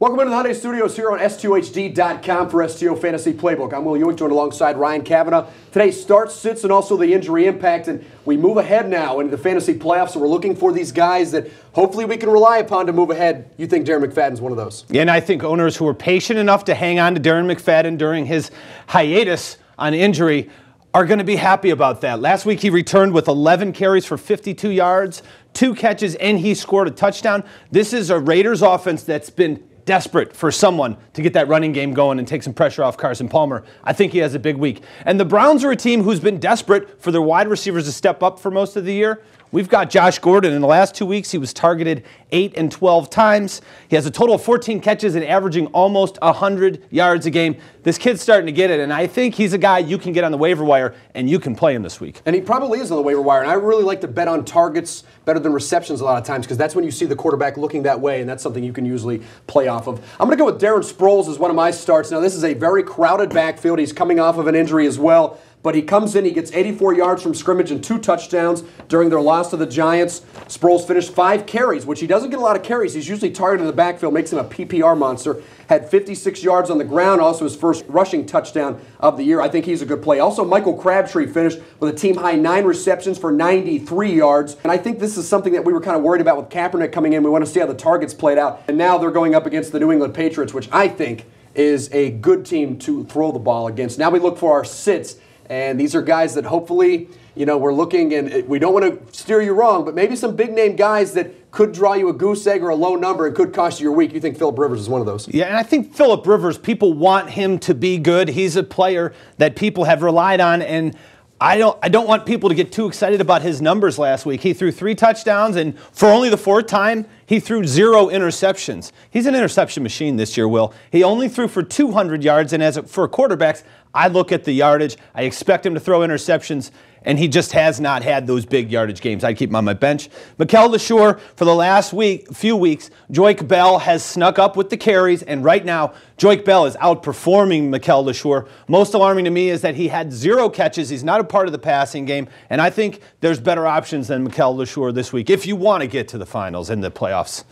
Welcome into the Hyundai Studios here on STOHD.com for STO Fantasy Playbook. I'm Will Ewing, joined alongside Ryan Kavanaugh. Today's starts, sits, and also the injury impact. And we move ahead now into the fantasy playoffs, so we're looking for these guys that hopefully we can rely upon to move ahead. You think Darren McFadden's one of those? Yeah, and I think owners who are patient enough to hang on to Darren McFadden during his hiatus on injury are going to be happy about that. Last week he returned with 11 carries for 52 yards, 2 catches, and he scored a touchdown. This is a Raiders offense that's been desperate for someone to get that running game going and take some pressure off Carson Palmer. I think he has a big week. And the Browns are a team who's been desperate for their wide receivers to step up for most of the year. We've got Josh Gordon. In the last 2 weeks, he was targeted 8 and 12 times. He has a total of 14 catches and averaging almost 100 yards a game. This kid's starting to get it, and I think he's a guy you can get on the waiver wire, and you can play him this week. And he probably is on the waiver wire, and I really like to bet on targets better than receptions a lot of times because that's when you see the quarterback looking that way, and that's something you can usually play off of. I'm going to go with Darren Sproles as one of my starts. Now, this is a very crowded backfield. He's coming off of an injury as well. But he comes in, he gets 84 yards from scrimmage and 2 touchdowns during their loss to the Giants. Sproles finished 5 carries, which he doesn't get a lot of carries. He's usually targeted in the backfield, makes him a PPR monster. Had 56 yards on the ground, also his first rushing touchdown of the year. I think he's a good play. Also, Michael Crabtree finished with a team-high 9 receptions for 93 yards. And I think this is something that we were kind of worried about with Kaepernick coming in. We want to see how the targets played out. And now they're going up against the New England Patriots, which I think is a good team to throw the ball against. Now we look for our sits. And these are guys that hopefully, we're looking, and we don't want to steer you wrong, but maybe some big-name guys that could draw you a goose egg or a low number and could cost you your week. You think Phillip Rivers is one of those? Yeah, and I think Phillip Rivers, people want him to be good. He's a player that people have relied on, and I don't want people to get too excited about his numbers last week. He threw 3 touchdowns, and for only the 4th time, he threw 0 interceptions. He's an interception machine this year, Will. He only threw for 200 yards, and for quarterbacks, I look at the yardage. I expect him to throw interceptions, and he just has not had those big yardage games. I'd keep him on my bench. Mikel LeSure, for the last few weeks, Joique Bell has snuck up with the carries, and right now, Joique Bell is outperforming Mikel LeSure. Most alarming to me is that he had 0 catches. He's not a part of the passing game, and I think there's better options than Mikel LeSure this week if you want to get to the finals and the playoffs.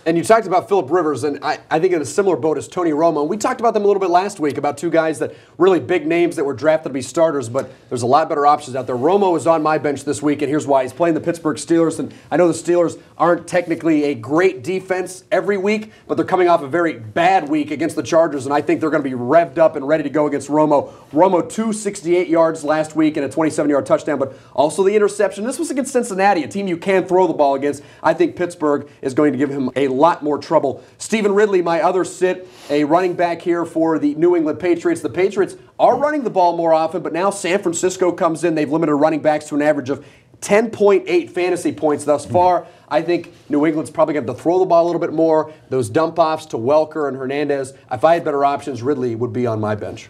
And you talked about Phillip Rivers, and I think in a similar boat as Tony Romo. We talked about them a little bit last week, about 2 guys that really big names that were drafted to be starters, but there's a lot better options out there. Romo is on my bench this week, and here's why. He's playing the Pittsburgh Steelers, and I know the Steelers aren't technically a great defense every week, but they're coming off a very bad week against the Chargers, and I think they're going to be revved up and ready to go against Romo. Romo, 268 yards last week and a 27-yard touchdown, but also the interception. This was against Cincinnati, a team you can throw the ball against. I think Pittsburgh is going to give him a lot more trouble. Stephen Ridley, my other sit, a running back here for the New England Patriots. The Patriots are running the ball more often, but now San Francisco comes in. They've limited running backs to an average of 10.8 fantasy points thus far. I think New England's probably going to have to throw the ball a little bit more. Those dump-offs to Welker and Hernandez. If I had better options, Ridley would be on my bench.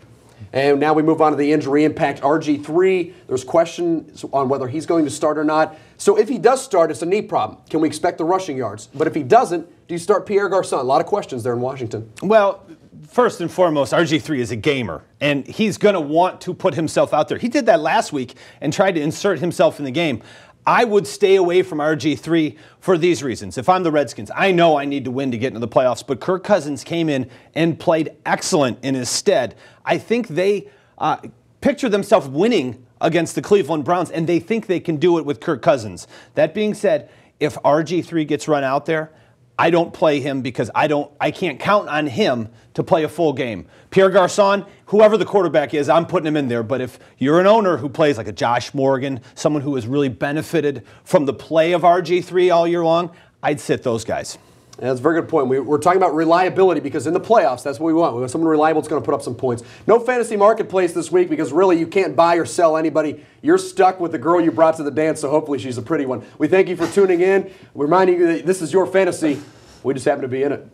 And now we move on to the injury impact. RG3, there's questions on whether he's going to start or not. So if he does start, it's a knee problem. Can we expect the rushing yards? But if he doesn't, do you start Pierre Garçon? A lot of questions there in Washington. Well, first and foremost, RG3 is a gamer, and he's going to want to put himself out there. He did that last week and tried to insert himself in the game. I would stay away from RG3 for these reasons. If I'm the Redskins, I know I need to win to get into the playoffs, but Kirk Cousins came in and played excellent in his stead. I think they picture themselves winning against the Cleveland Browns, and they think they can do it with Kirk Cousins. That being said, if RG3 gets run out there, I don't play him because I can't count on him to play a full game. Pierre Garçon, whoever the quarterback is, I'm putting him in there. But if you're an owner who plays like a Josh Morgan, someone who has really benefited from the play of RG3 all year long, I'd sit those guys. Yeah, that's a very good point. We're talking about reliability because in the playoffs, that's what we want. We want someone reliable that's going to put up some points. No fantasy marketplace this week because really you can't buy or sell anybody. You're stuck with the girl you brought to the dance, so hopefully she's a pretty one. We thank you for tuning in. We're reminding you that this is your fantasy. We just happen to be in it.